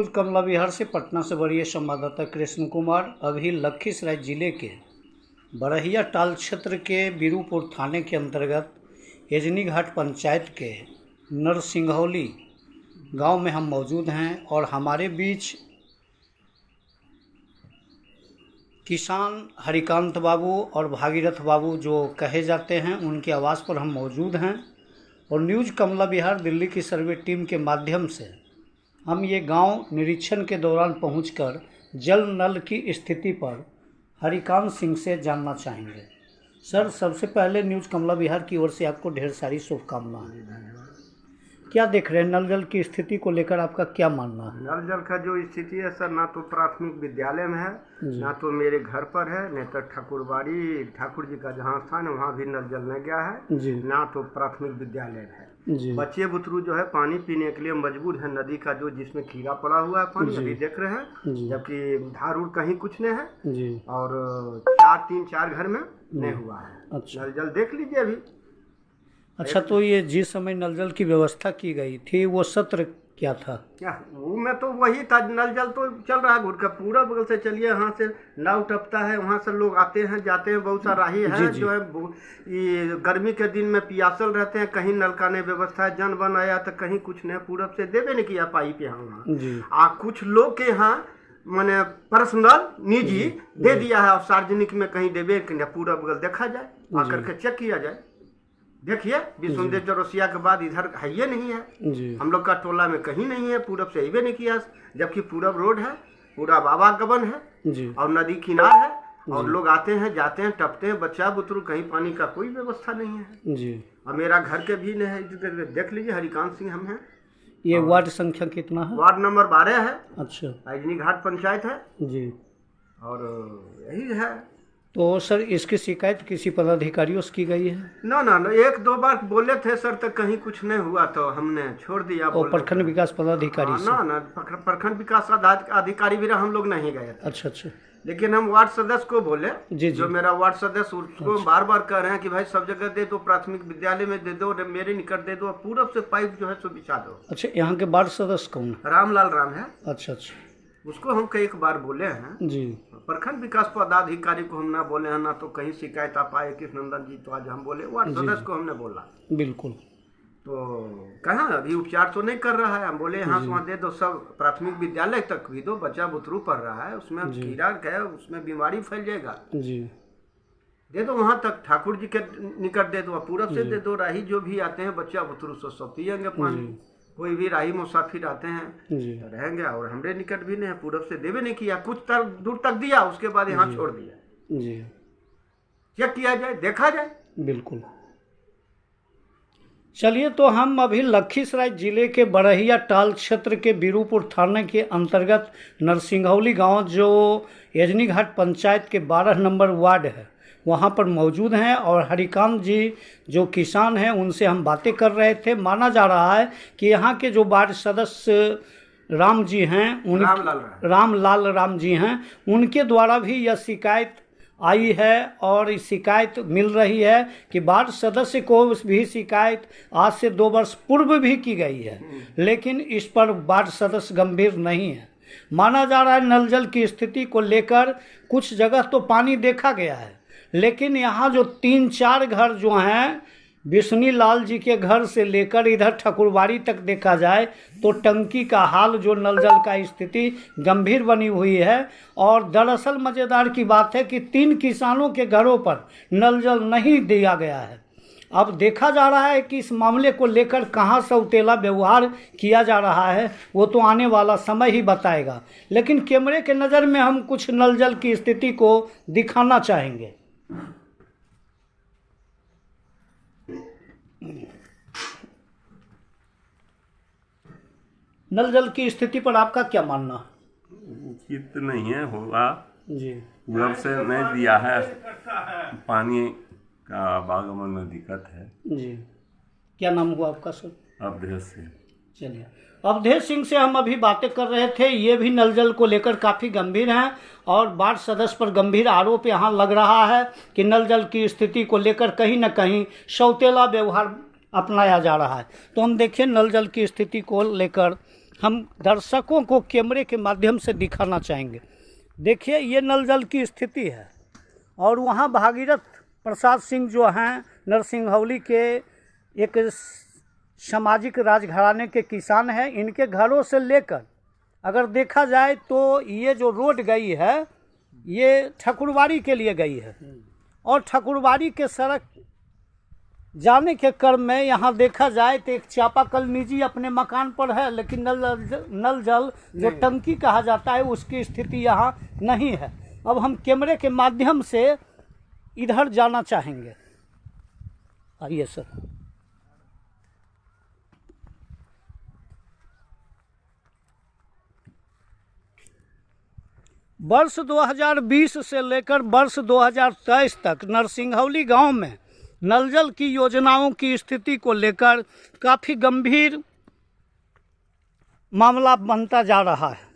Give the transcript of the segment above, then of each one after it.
News कमला विहार से पटना से वरीय संवाददाता कृष्ण कुमार। अभी लखीसराय जिले के बरहिया टाल क्षेत्र के बीरूपुर थाने के अंतर्गत एजनी घाट पंचायत के नरसिंघौली गांव में हम मौजूद हैं और हमारे बीच किसान हरिकांत बाबू और भागीरथ बाबू जो कहे जाते हैं उनके आवास पर हम मौजूद हैं। और न्यूज कमला विहार दिल्ली की सर्वे टीम के माध्यम से हम ये गांव निरीक्षण के दौरान पहुंचकर जल नल की स्थिति पर हरिकांत सिंह से जानना चाहेंगे। सर, सबसे पहले न्यूज कमला विहार की ओर से आपको ढेर सारी शुभकामनाएं। क्या देख रहे हैं, नल जल की स्थिति को लेकर आपका क्या मानना है? नल जल का जो स्थिति है सर, ना तो प्राथमिक विद्यालय में है, ना तो मेरे घर पर है, नहीं तो ठाकुरबाड़ी ठाकुर जी का जहाँ स्थान है वहाँ भी नल जल नहीं गया है, ना तो प्राथमिक विद्यालय है। बच्चे बुतरू जो है पानी पीने के लिए मजबूर है, नदी का जो जिसमें कीड़ा पड़ा हुआ है पानी अभी देख रहे हैं, जबकि धार उड़ कहीं कुछ नहीं है और 3-4 घर में नहीं हुआ है। अच्छा। नल जल देख लीजिए अभी। अच्छा, तो ये जिस समय नल जल की व्यवस्था की गई थी वो सत्र क्या था? क्या वो में तो वही था, नल जल तो चल रहा है। घुट का पूरा बगल से चलिए, यहाँ से नाव टपता है, वहाँ से लोग आते हैं जाते हैं, बहुत सा राही है जो है ये गर्मी के दिन में पियासल रहते हैं, कहीं नल का नहीं व्यवस्था है, जन बन आया तो कहीं कुछ नहीं, पूरब से देवे नहीं किया पाइप यहाँ। कुछ लोग के यहाँ मैंने पर्सनल निजी दे दिया है और सार्वजनिक में कहीं देवे पूरा बगल देखा जाए, आकर के चेक किया जाए। देखिए विश्वदेव चौरसिया के बाद इधर है ये नहीं है, हम लोग का टोला में कहीं नहीं है, पूरब से ही नहीं किया, जबकि पूरब रोड है, पूरा आवागमन है और नदी किनार है और लोग आते हैं जाते हैं टपते हैं, बच्चा बुतरू, कहीं पानी का कोई व्यवस्था नहीं है। और मेरा घर के भी नहीं है, देख लीजिए हरिकांत सिंह हम हैं। ये वार्ड संख्या कितना है? वार्ड नंबर 12 है। अच्छा। एजनी घाट पंचायत है जी। और यही है। तो सर, इसकी शिकायत किसी पदाधिकारियों से की गई है? ना, 1-2 बार बोले थे सर, तो कहीं कुछ नहीं हुआ तो हमने छोड़ दिया। और प्रखंड विकास पदाधिकारी? ना, प्रखंड विकास अधिकारी भी हम लोग नहीं गए थे। अच्छा। लेकिन हम वार्ड सदस्य को बोले, जो मेरा वार्ड सदस्य उसको बार बार कह रहे हैं कि भाई सब जगह दे दो, प्राथमिक विद्यालय में दे दो, मेरे निकट दे दो, पूरब से पाइप जो है सो बिछा दो। अच्छा, यहाँ के वार्ड सदस्य कौन? रामलाल राम है। अच्छा। उसको हम कई बार बोले हैं जी। प्रखंड विकास पदाधिकारी को हम ना बोले हैं, ना तो कहीं शिकायत आ पाए कृष्णनंदन जी, तो आज हम बोले वार्ड सदस्य को हमने बोला। बिल्कुल। तो कहाँ अभी उपचार तो नहीं कर रहा है, हम बोले यहाँ से वहाँ दे दो, सब प्राथमिक विद्यालय तक भी दो, बच्चा बुतरू पढ़ रहा है, उसमें कीड़ा है, उसमें बीमारी फैल जाएगा, दे दो वहाँ तक, ठाकुर जी के निकट दे दो, पूरब से दे दो, राही जो भी आते हैं बच्चा बुतरू सब पियेंगे पानी, कोई भी राही मुसाफिर आते हैं तो रहेंगे। और हमरे निकट भी नहीं, पूरब से देवे नहीं किया, कुछ दूर तक दिया, उसके बाद यहाँ छोड़ दिया। चेक किया जाए, देखा जाए। बिल्कुल। चलिए, तो हम अभी लखीसराय जिले के बरहिया टाल क्षेत्र के बीरूपुर थाने के अंतर्गत नरसिंघौली गांव जो एजनी घाट पंचायत के 12 नंबर वार्ड है वहां पर मौजूद हैं और हरिकांत जी जो किसान हैं उनसे हम बातें कर रहे थे। माना जा रहा है कि यहाँ के जो वार्ड सदस्य राम जी हैं, रामलाल राम जी हैं, उनके द्वारा भी यह शिकायत आई है और शिकायत मिल रही है कि वार्ड सदस्य को भी शिकायत आज से 2 वर्ष पूर्व भी की गई है, लेकिन इस पर वार्ड सदस्य गंभीर नहीं है। माना जा रहा है नल जल की स्थिति को लेकर कुछ जगह तो पानी देखा गया है, लेकिन यहाँ जो 3-4 घर जो हैं विष्णु लाल जी के घर से लेकर इधर ठाकुरबाड़ी तक देखा जाए तो टंकी का हाल, जो नल जल का स्थिति गंभीर बनी हुई है। और दरअसल मज़ेदार की बात है कि 3 किसानों के घरों पर नल जल नहीं दिया गया है। अब देखा जा रहा है कि इस मामले को लेकर कहाँ सौतेला व्यवहार किया जा रहा है वो तो आने वाला समय ही बताएगा, लेकिन कैमरे के नज़र में हम कुछ नल जल की स्थिति को दिखाना चाहेंगे। नल जल की स्थिति पर आपका क्या मानना? उचित नहीं है, होगा जी। पूरब से नहीं दिया है, पानी का आवागमन में दिक्कत है जी। क्या नाम हुआ आपका सर? अवधेश सिंह। चलिए, अवधेश सिंह से हम अभी बातें कर रहे थे। ये भी नल जल को लेकर काफ़ी गंभीर हैं और वार्ड सदस्य पर गंभीर आरोप यहाँ लग रहा है कि नल जल की स्थिति को लेकर कहीं न कहीं सौतेला व्यवहार अपनाया जा रहा है। तो हम देखिए नल जल की स्थिति को लेकर हम दर्शकों को कैमरे के माध्यम से दिखाना चाहेंगे। देखिए ये नल जल की स्थिति है और वहाँ भागीरथ प्रसाद सिंह जो हैं नरसिंहौली के एक सामाजिक राजघराने के किसान हैं। इनके घरों से लेकर अगर देखा जाए तो ये जो रोड गई है ये ठकुरबाड़ी के लिए गई है और ठकुरबाड़ी के सड़क जाने के क्रम में यहाँ देखा जाए तो एक चापाकल निजी अपने मकान पर है, लेकिन नल जल जो टंकी कहा जाता है उसकी स्थिति यहाँ नहीं है। अब हम कैमरे के माध्यम से इधर जाना चाहेंगे। आइए सर। वर्ष 2020 से लेकर वर्ष 2023 तक नरसिंहौली गांव में नल जल की योजनाओं की स्थिति को लेकर काफ़ी गंभीर मामला बनता जा रहा है।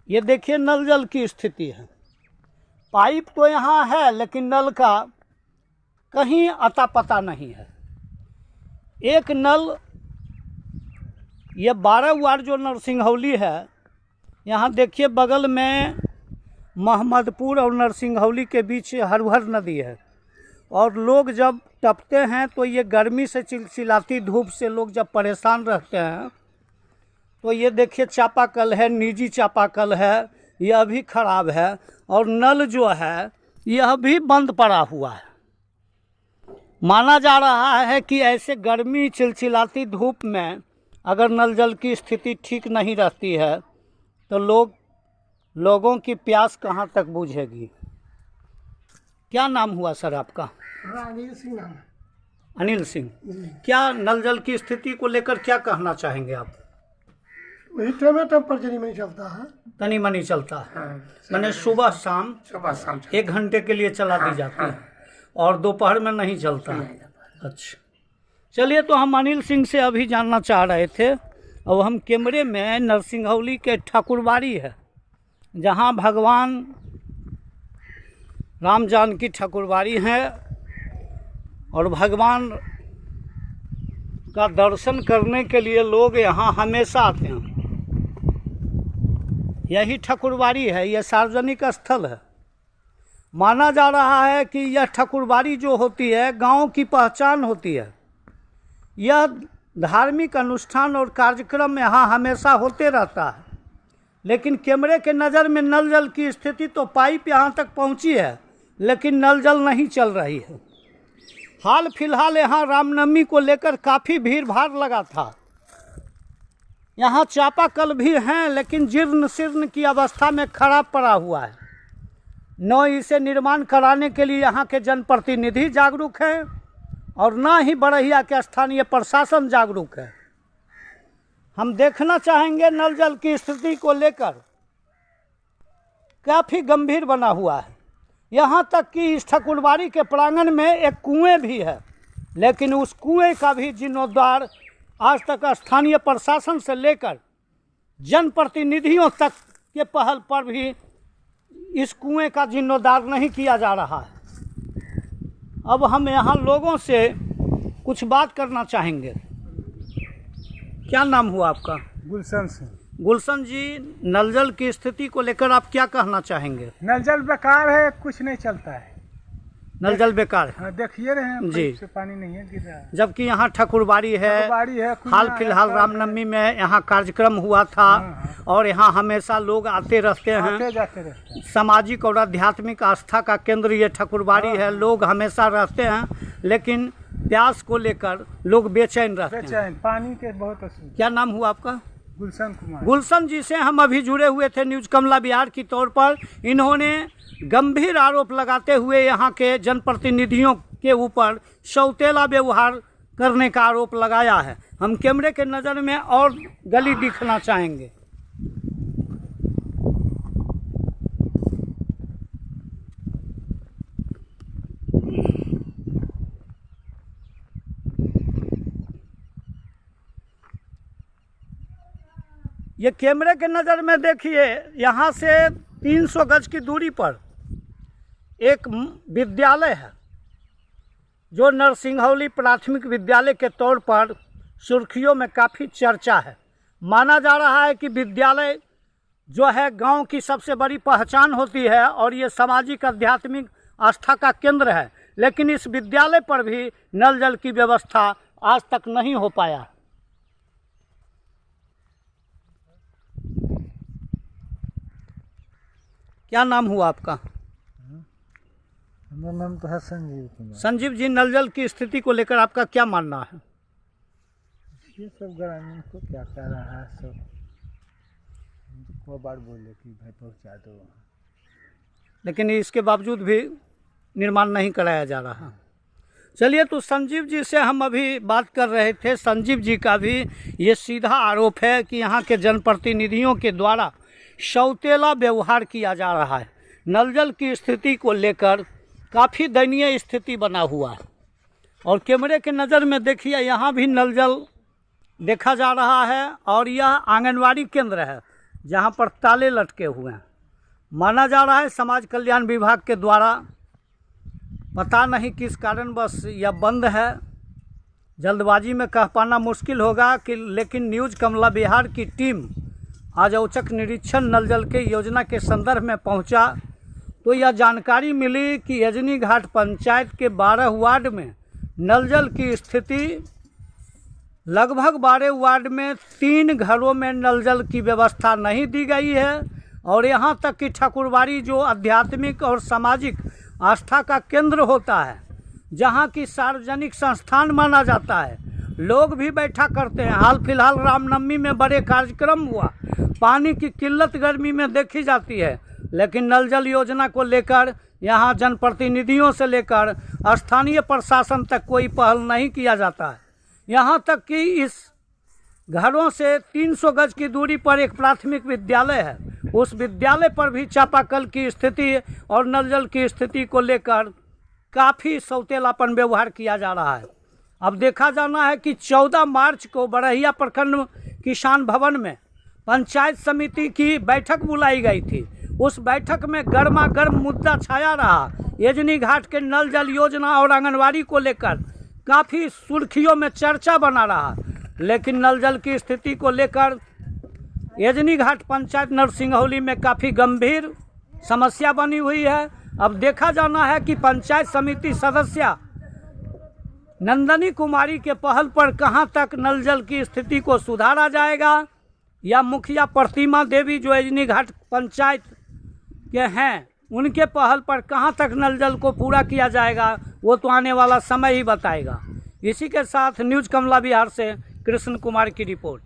ये देखिए नल जल की स्थिति है। पाइप तो यहाँ है लेकिन नल का कहीं अता पता नहीं है। एक नल ये 12 वार्ड जो नरसिंहौली है, यहाँ देखिए बगल में मोहम्मदपुर और नरसिंहौली के बीच हरहर नदी है और लोग जब टपते हैं तो ये गर्मी से चिलचिलाती धूप से लोग जब परेशान रहते हैं तो ये देखिए चापाकल है, निजी चापाकल है, यह भी ख़राब है और नल जो है यह भी बंद पड़ा हुआ है। माना जा रहा है कि ऐसे गर्मी चिलचिलाती धूप में अगर नल जल की स्थिति ठीक नहीं रहती है तो लोगों की प्यास कहाँ तक बुझेगी। क्या नाम हुआ सर आपका? अनिल सिंह नाम है। अनिल सिंह, क्या नल जल की स्थिति को लेकर क्या कहना चाहेंगे आप? वही टाइम पर जनी मनी चलता है, तनी मनी चलता है, मैंने सुबह शाम 1 घंटे के लिए चला दी जाती है और दोपहर में नहीं चलता है। अच्छा चलिए, तो हम अनिल सिंह से अभी जानना चाह रहे थे। अब हम कैमरे में नरसिंहौली के ठाकुरबाड़ी है जहाँ भगवान राम जानकी ठाकुरबाड़ी है और भगवान का दर्शन करने के लिए लोग यहाँ हमेशा आते हैं। यही ठाकुरबाड़ी है, यह सार्वजनिक स्थल है। माना जा रहा है कि यह ठाकुरबाड़ी जो होती है गांव की पहचान होती है। यह धार्मिक अनुष्ठान और कार्यक्रम यहाँ हमेशा होते रहता है, लेकिन कैमरे के नज़र में नल जल की स्थिति तो पाइप यहाँ तक पहुँची है लेकिन नल जल नहीं चल रही है। हाल फिलहाल यहाँ रामनवमी को लेकर काफ़ी भीड़ भाड़ लगा था। यहाँ चापाकल भी हैं लेकिन जीर्ण शीर्ण की अवस्था में खराब पड़ा हुआ है। न इसे निर्माण कराने के लिए यहाँ के जनप्रतिनिधि जागरूक हैं और न ही बड़हिया के स्थानीय प्रशासन जागरूक है। हम देखना चाहेंगे नल जल की स्थिति को लेकर काफ़ी गंभीर बना हुआ है। यहाँ तक कि इस ठाकुरबाड़ी के प्रांगण में एक कुएं भी है, लेकिन उस कुएं का भी जीर्णोद्धार आज तक स्थानीय प्रशासन से लेकर जनप्रतिनिधियों तक के पहल पर भी इस कुएं का जीर्णोद्धार नहीं किया जा रहा है। अब हम यहाँ लोगों से कुछ बात करना चाहेंगे। क्या नाम हुआ आपका? गुलशन सिंह। गुलशन जी, नल जल की स्थिति को लेकर आप क्या कहना चाहेंगे? नल जल बेकार है, कुछ नहीं चलता है। नल जल बेकार है। हाँ, देखिए रहे हैं जी, से पानी नहीं है, गिर रहा है। जबकि यहाँ ठाकुरबाड़ी है, हाल फिलहाल रामनवमी में यहाँ कार्यक्रम हुआ था। हाँ। और यहाँ हमेशा लोग आते रहते हैं। आते जाते रहते हैं। सामाजिक और आध्यात्मिक आस्था का केंद्र ये ठाकुरबाड़ी है। लोग हमेशा रहते हैं, लेकिन प्यास को लेकर लोग बेचैन रहते हैं। पानी के बहुत असुविधा। क्या नाम हुआ आपका? गुलशन कुमार। गुलशन जी से हम अभी जुड़े हुए थे न्यूज़ कमला बिहार की तौर पर। इन्होंने गंभीर आरोप लगाते हुए यहाँ के जनप्रतिनिधियों के ऊपर सौतेला व्यवहार करने का आरोप लगाया है। हम कैमरे के नज़र में और गली दिखना चाहेंगे। ये कैमरे के नज़र में देखिए, यहाँ से 300 गज की दूरी पर एक विद्यालय है जो नरसिंहौली प्राथमिक विद्यालय के तौर पर सुर्खियों में काफ़ी चर्चा है। माना जा रहा है कि विद्यालय जो है गांव की सबसे बड़ी पहचान होती है और ये सामाजिक आध्यात्मिक आस्था का केंद्र है, लेकिन इस विद्यालय पर भी नल जल की व्यवस्था आज तक नहीं हो पाया। क्या नाम हुआ आपका? मेरा नाम तो है संजीव कुमार। संजीव जी, नल जल की स्थिति को लेकर आपका क्या मानना है? ये सब ग्रामीण को क्या कह रहा है, सब को बार बोले कि भाई पहुँचा दो, लेकिन इसके बावजूद भी निर्माण नहीं कराया जा रहा। चलिए, तो संजीव जी से हम अभी बात कर रहे थे। संजीव जी का भी ये सीधा आरोप है कि यहाँ के जनप्रतिनिधियों के द्वारा सौतेला व्यवहार किया जा रहा है। नल जल की स्थिति को लेकर काफ़ी दयनीय स्थिति बना हुआ है और कैमरे के नज़र में देखिए, यहाँ भी नल जल देखा जा रहा है और यह आंगनवाड़ी केंद्र है जहाँ पर ताले लटके हुए हैं। माना जा रहा है समाज कल्याण विभाग के द्वारा, पता नहीं किस कारणवश यह बंद है। जल्दबाजी में कह पाना मुश्किल होगा कि, लेकिन न्यूज़ कमला बिहार की टीम आज औचक निरीक्षण नल जल के योजना के संदर्भ में पहुंचा तो यह जानकारी मिली कि यजनी घाट पंचायत के 12 वार्ड में नल जल की स्थिति लगभग 12 वार्ड में 3 घरों में नल जल की व्यवस्था नहीं दी गई है और यहाँ तक कि ठाकुरबाड़ी जो आध्यात्मिक और सामाजिक आस्था का केंद्र होता है, जहाँ की सार्वजनिक संस्थान माना जाता है, लोग भी बैठा करते हैं। हाल फिलहाल रामनवमी में बड़े कार्यक्रम हुआ, पानी की किल्लत गर्मी में देखी जाती है, लेकिन नल जल योजना को लेकर यहाँ जनप्रतिनिधियों से लेकर स्थानीय प्रशासन तक कोई पहल नहीं किया जाता है। यहाँ तक कि इस घरों से 300 गज की दूरी पर एक प्राथमिक विद्यालय है, उस विद्यालय पर भी चापाकल की स्थिति और नल जल की स्थिति को लेकर काफ़ी सौतेलापन व्यवहार किया जा रहा है। अब देखा जाना है कि 14 मार्च को बरहिया प्रखंड किसान भवन में पंचायत समिति की बैठक बुलाई गई थी। उस बैठक में गर्मा गर्म मुद्दा छाया रहा। यजनी घाट के नल जल योजना और आंगनवाड़ी को लेकर काफ़ी सुर्खियों में चर्चा बना रहा, लेकिन नल जल की स्थिति को लेकर यजनी घाट पंचायत नरसिंहौली में काफ़ी गंभीर समस्या बनी हुई है। अब देखा जाना है कि पंचायत समिति सदस्य नंदनी कुमारी के पहल पर कहां तक नल जल की स्थिति को सुधारा जाएगा या मुखिया प्रतिमा देवी जो यजनी घाट पंचायत के हैं उनके पहल पर कहां तक नल जल को पूरा किया जाएगा, वो तो आने वाला समय ही बताएगा। इसी के साथ न्यूज़ कमला बिहार से कृष्ण कुमार की रिपोर्ट।